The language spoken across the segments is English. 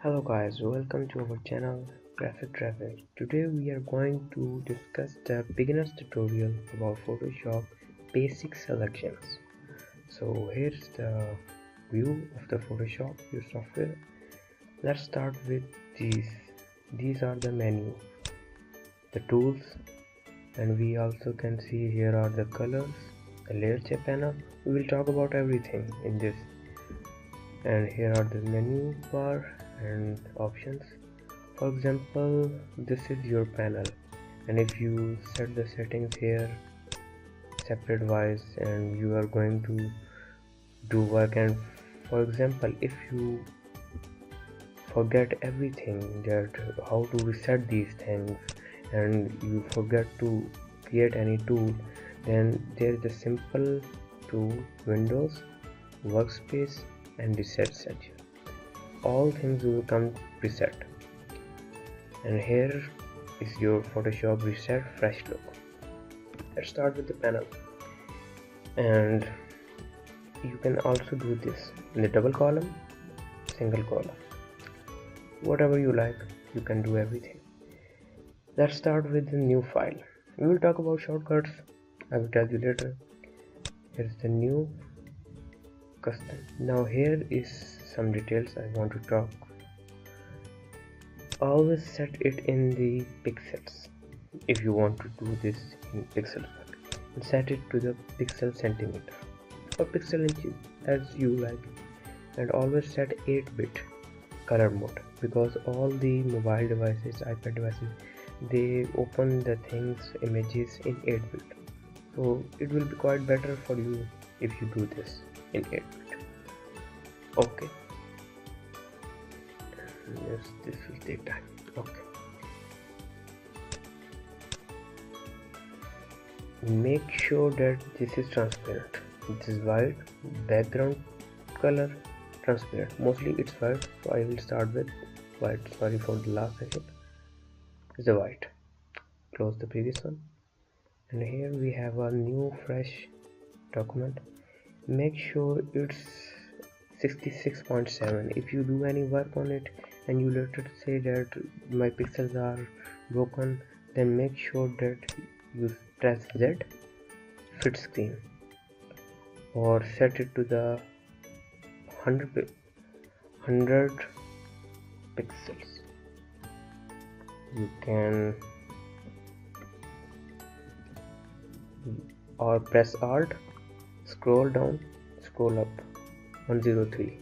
Hello guys, welcome to our channel Graphic Traffic. Today we are going to discuss the beginner's tutorial about Photoshop basic selections. So here's the view of the Photoshop your software. Let's start with these. These are the menu, the tools, and we also can see here are the colors, the layer panel. We will talk about everything in this. And here are the menu bar and options. For example, this is your panel, and if you set the settings here separate wise and you are going to do work, and for example if you forget everything that how to reset these things and you forget to create any tool, then there is a simple tool, Windows, Workspace and Reset section. All things will come preset, and here is your Photoshop reset fresh look. Let's start with the panel, and you can also do this in the double column, single column, whatever you like. You can do everything. Let's start with the new file. We will talk about shortcuts, I will tell you later. Here's the new custom. Now here is some details I want to talk. Always set it in the pixels. If you want to do this in pixels, set it to the pixel centimeter or pixel inch as you like, and always set 8-bit color mode, because all the mobile devices, iPad devices, they open the things, images in 8-bit. So it will be quite better for you if you do this in 8-bit. Okay, yes, this will take time. Okay, make sure that this is transparent. This is white, background color transparent. Mostly it's white, so I will start with white. Sorry for the last second. It's the white. Close the previous one, and here we have a new fresh document. Make sure it's 66.7. if you do any work on it and you later say that my pixels are broken, then make sure that you press Z, fit screen, or set it to the 100 pixels. You can, or press Alt, scroll down, scroll up, 103.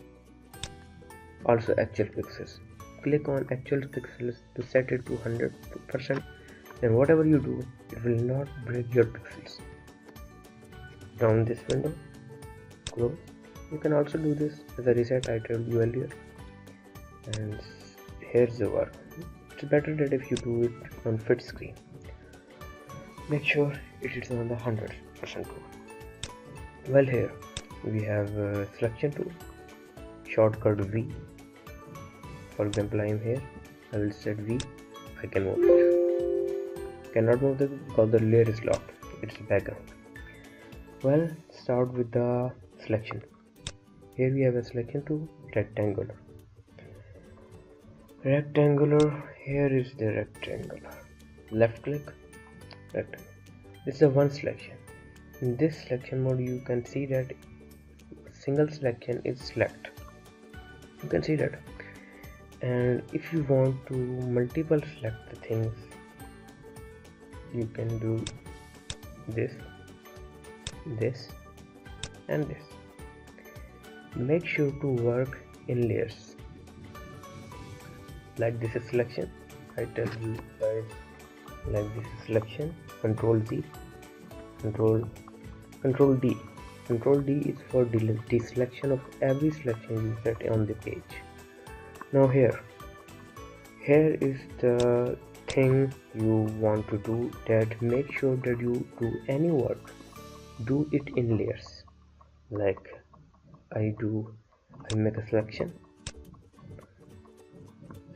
Also actual pixels. Click on actual pixels to set it to 100%. Then whatever you do, it will not break your pixels. Down this window, close. You can also do this as a reset I told you earlier. And here's the work. It's better that if you do it on fit screen. Make sure it is on the 100% tool. Well, here we have a selection tool, shortcut V. For example, I am here, I will set V. I can move it. Cannot move it because the layer is locked, it's background. Well, start with the selection. Here we have a selection tool, rectangular. Here is the rectangular. Left click, rectangle. This is the one selection. In this selection mode, you can see that single selection is select. You can see that. And if you want to multiple select the things, you can do this, this and this. Make sure to work in layers. Like this is selection, I tell you guys, like this is selection, Control Z, Control D. Control D is for deselection of every selection you set on the page. Now here is the thing you want to do, that make sure that you do any work, do it in layers. Like I make a selection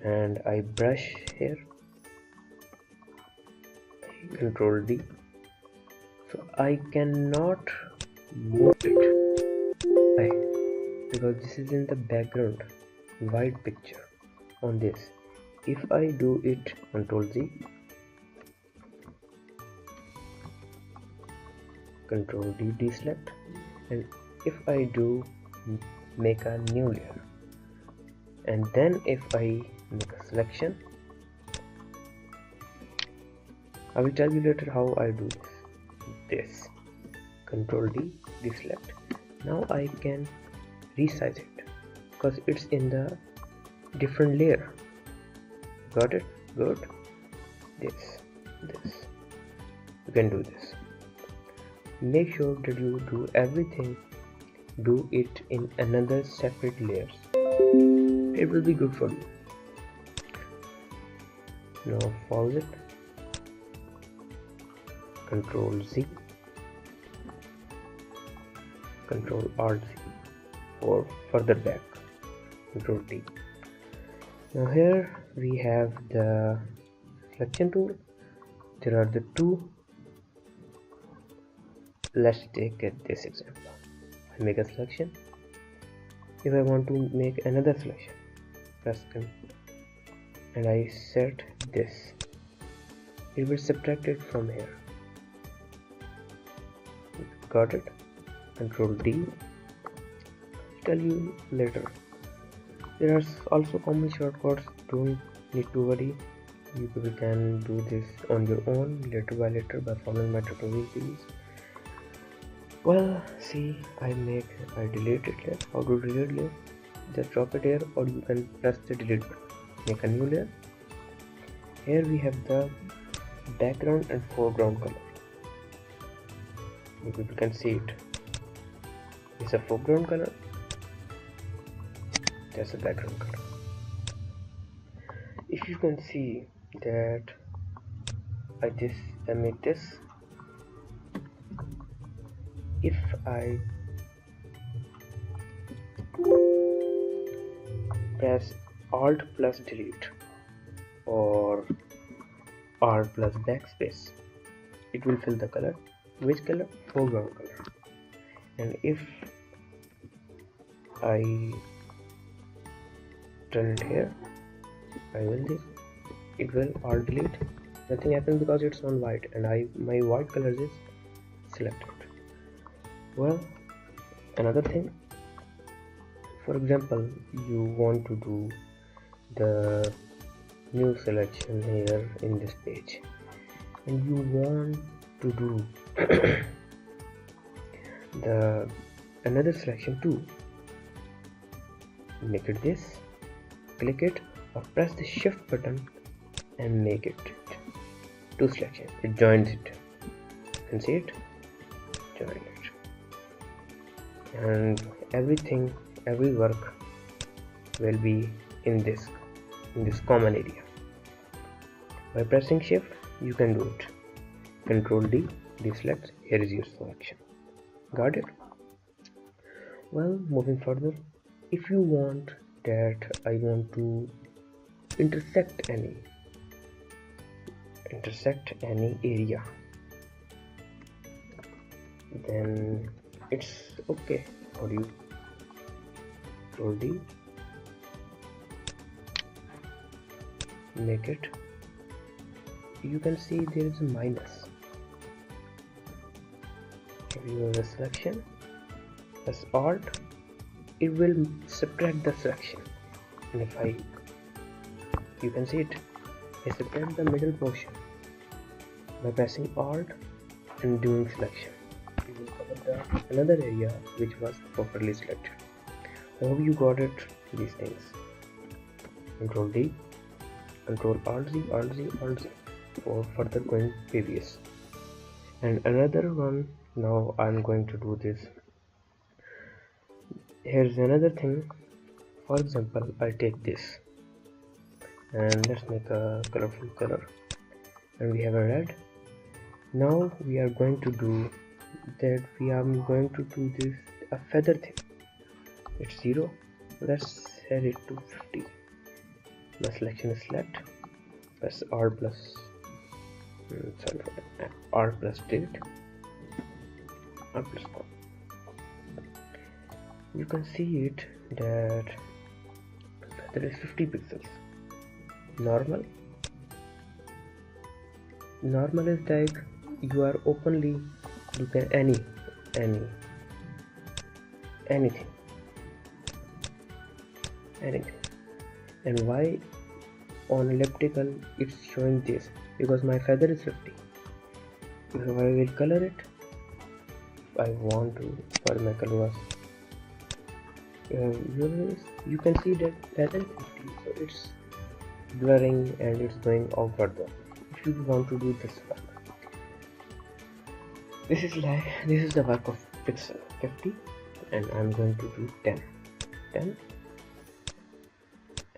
and I brush here, Control D. So I cannot move it because this is in the background white picture. on this. If I do it Control Z, Control D deselect, and if I do make a new layer, and then if I make a selection, I will tell you later how I do this. Control D deselect. Now I can resize it because it's in the different layer. Got it? Good. This you can do this. Make sure that you do everything, do it in another separate layers. It will be good for you. Now pause it, Control Z, Control Alt Z, or further back, Control T. Now here we have the selection tool. There are the two. Let's take this example. I make a selection. If I want to make another selection, press and I set this. It will subtract it from here. Got it? Control D. Tell you later. There are also common shortcuts. Don't need to worry. You can do this on your own later by following my tutorial series. Well, see, I delete it here. How to delete layer? Just drop it here, or you can press the delete button. Make a new layer. Here we have the background and foreground color. You people can see it. It's a foreground color. That's a background color. If you can see that I made this. If I press Alt plus delete or Alt plus backspace, it will fill the color. Which color? Foreground color. And if I turn it here, it will Alt delete. Nothing happens because it's on white, and my white color is selected. Well, another thing, for example, you want to do the new selection here in this page, and you want to do the another selection too. Make it this, click it, or press the shift button and make it two selection. It joins it. You can see it, join it. And every work will be in this common area. By pressing shift, you can do it. Control D deselect. Here is your selection. Got it? Well, moving further, if you want that I want to intersect any area, then it's okay for you. Control D, make it. You can see there is a minus. If you have a selection, press Alt, it will subtract the selection. And if you can see it, I subtract the middle portion by pressing Alt and doing selection. You will cover another area which was properly selected. I hope you got it, these things. Control D, Control Alt Z, Alt Z, Alt Z for further going previous. And another one, now I'm going to do this. Here's another thing. For example, I'll take this and let's make a colorful color, and we have a red. Now we are going to do that. We are going to do this a feather thing. It's 0. Let's set it to 50. My selection is select. Press Alt plus Alt plus delete. Alt plus R. You can see it that feather is 50 pixels. normal. Normal is like you are openly look at anything and why on elliptical it's showing this, because my feather is 50. If I will color it, I want to, for my color was you can see that feather is 50, so it's blurring and it's going out further. If you want to do this work, this is the work of pixel 50, and I'm going to do 10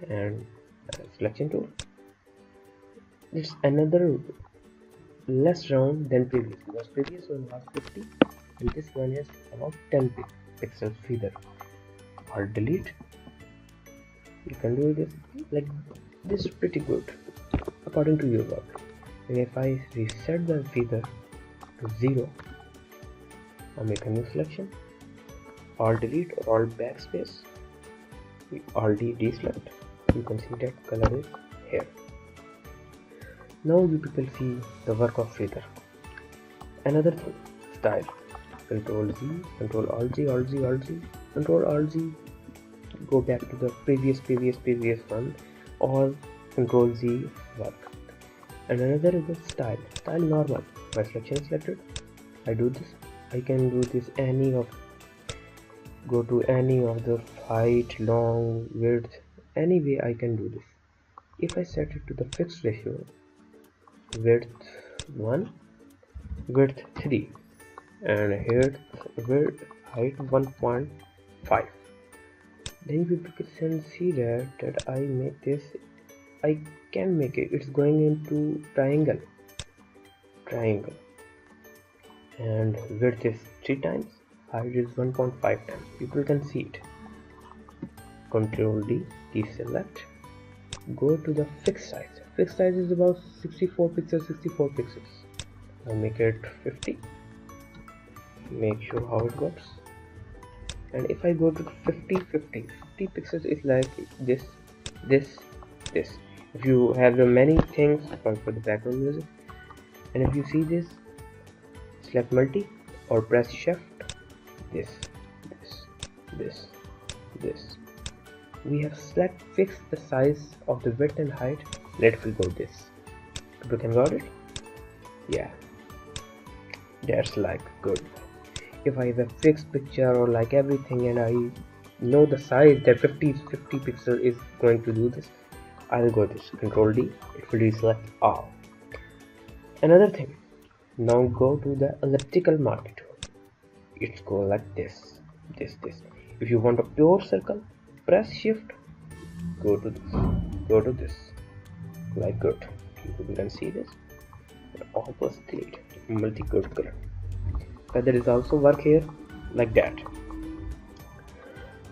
and selection tool. It's another less round than previous, because previous one was 50 and this one is about 10 pixels feather. Or delete. You can do this like this, pretty good according to your work. And if I reset the feather to 0, I make a new selection, Alt delete or Alt backspace, Alt deselect. You can see that color is here. Now you people see the work of feather. Another thing, style. Control Z, Control Alt Z, Alt Z, Alt Z, Control Alt Z. Go back to the previous one, or Control Z work. And another is the style normal. My selection is selected. I do this. I can do this go to any of the height, long, width, any way I can do this. If I set it to the fixed ratio, width 1, width 3, and here width height 1.5, then you can see that I make this, I can make it, it's going into triangle, and width is 3 times, height is 1.5 times. People can see it. Control D, deselect, go to the fixed size. Fixed size is about 64 pixels. I'll make it 50. Make sure how it works. And if I go to 50 pixels is like this. If you have the many things for the background music, and if you see this, select multi or press shift, this. We have fixed the size of the width and height. Let's go this. People can got it? Yeah, that's like good. If I have a fixed picture or like everything, and I know the size that 50 pixel is going to do this, I'll go this. Control D, it will deselect all. Another thing, now go to the elliptical marquee tool. It's go like this. If you want a pure circle, press shift, go to this, like good. You can see this. Opposite multi-code color. Feather is also work here like that.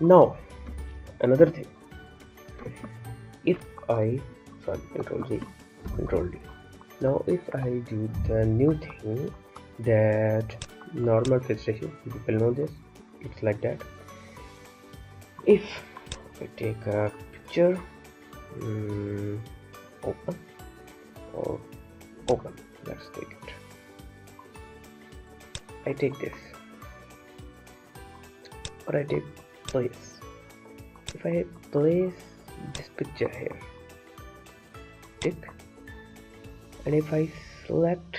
Now another thing, if I Control Z, Control D. Now if I do the new thing, that normal fixed ratio, people know this, it's like that. If I take a picture, open, let's take it. I take this, or I take place. If I place this picture here, tick, and if I select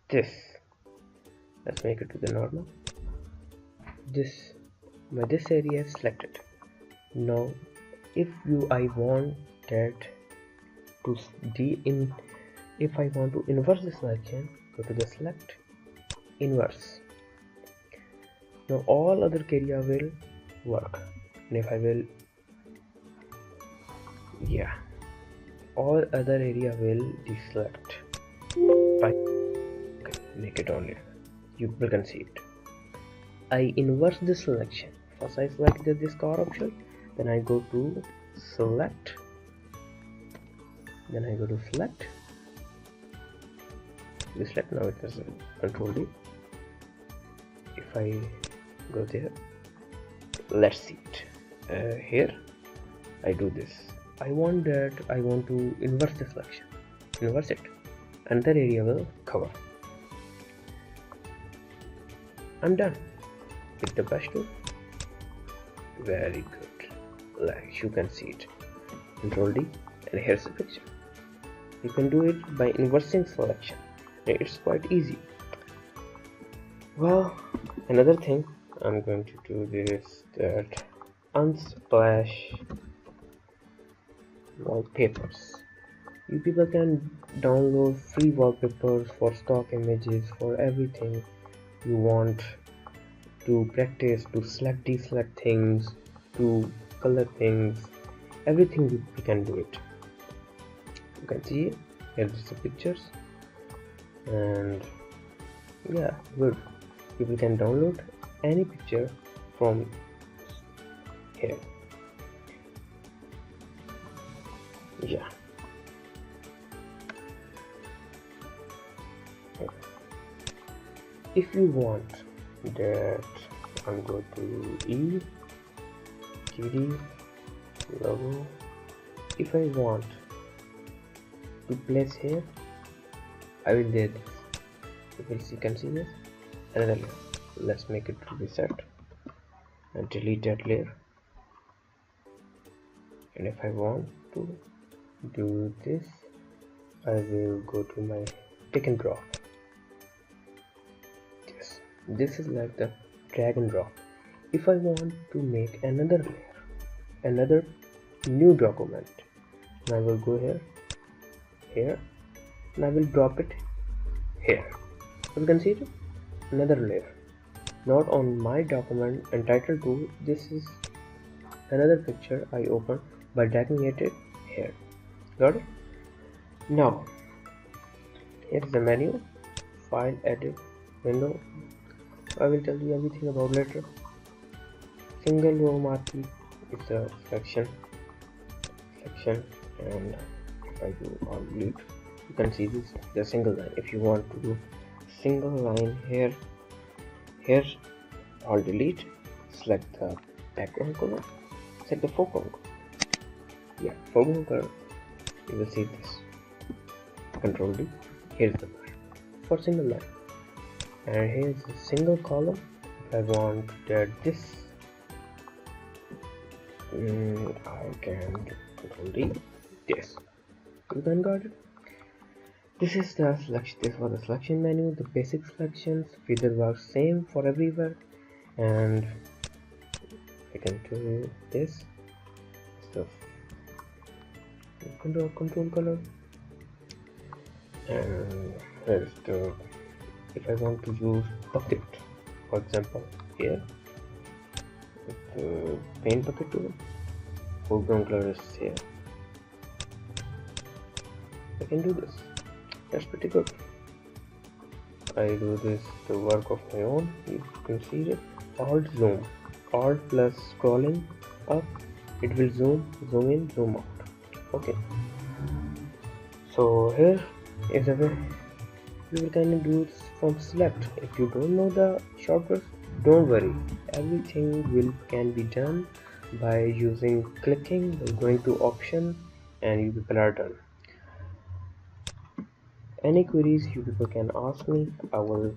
this, let's make it to the normal. This area is selected. Now if I want that to if I want to inverse the selection, go to the select, inverse. Now all other area will work, and if I will, all other area will deselect. Make it only, you can see it. I invert the selection. First I select this car option, then I go to select, then I go to select, deselect. Now it is Control D. If I go there, let's see it here. I do this. I want to inverse the selection. Inverse it. Another area will cover. I'm done with the brush tool. Very good. Like you can see it. Control D, and here's the picture. You can do it by inversing selection. It's quite easy. Well, another thing, I'm going to do this, that unsplash wallpapers. You people can download free wallpapers for stock images, for everything you want to practice, to select, deselect things, to color things, everything you can do it. You can see it. Here's the pictures, and yeah, good. People can download any picture from here. Yeah. If you want that, I'm going to E, kitty, logo. If I want to place here, I will do this. You can see this. Another layer. Let's make it reset and delete that layer. And if I want to do this, I will go to my pick and drop. This is like the drag and drop. If I want to make another layer, another new document, and I will go here, and I will drop it here. You can see it, another layer, not on my document entitled to. This is another picture I open by dragging it here. Got it? Now here is the menu, file, edit, window. I will tell you everything about later. Single row marquee is a section, and if I do all delete, you can see this, the single line. If you want to do single line here, all delete, select the background color, select the foreground color. Yeah, foreground color. You will see this. Control D. Here's the bar for single line. And here's a single column. If I want that this, I can control D. This. You then got it. This is the selection. This was the selection menu. The basic selections. Feather works same for everywhere. And I can do this. So control color. And here's the. If I want to use bucket, for example, here, with paint bucket tool, foreground color is here. I can do this. That's pretty good. I do this the work of my own. You can see it. Alt zoom, Alt plus scrolling up, it will zoom in, zoom out. Okay. So here is a way. You will kind of do this from select. If you don't know the shortcuts, don't worry. Everything can be done by using clicking, by going to option, and you people are done. Any queries you people can ask me. I will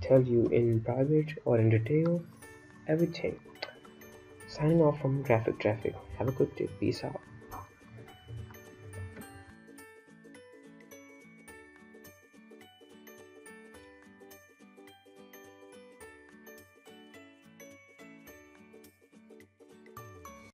tell you in private or in detail everything. Signing off from Graphic Traffic. Have a good day. Peace out.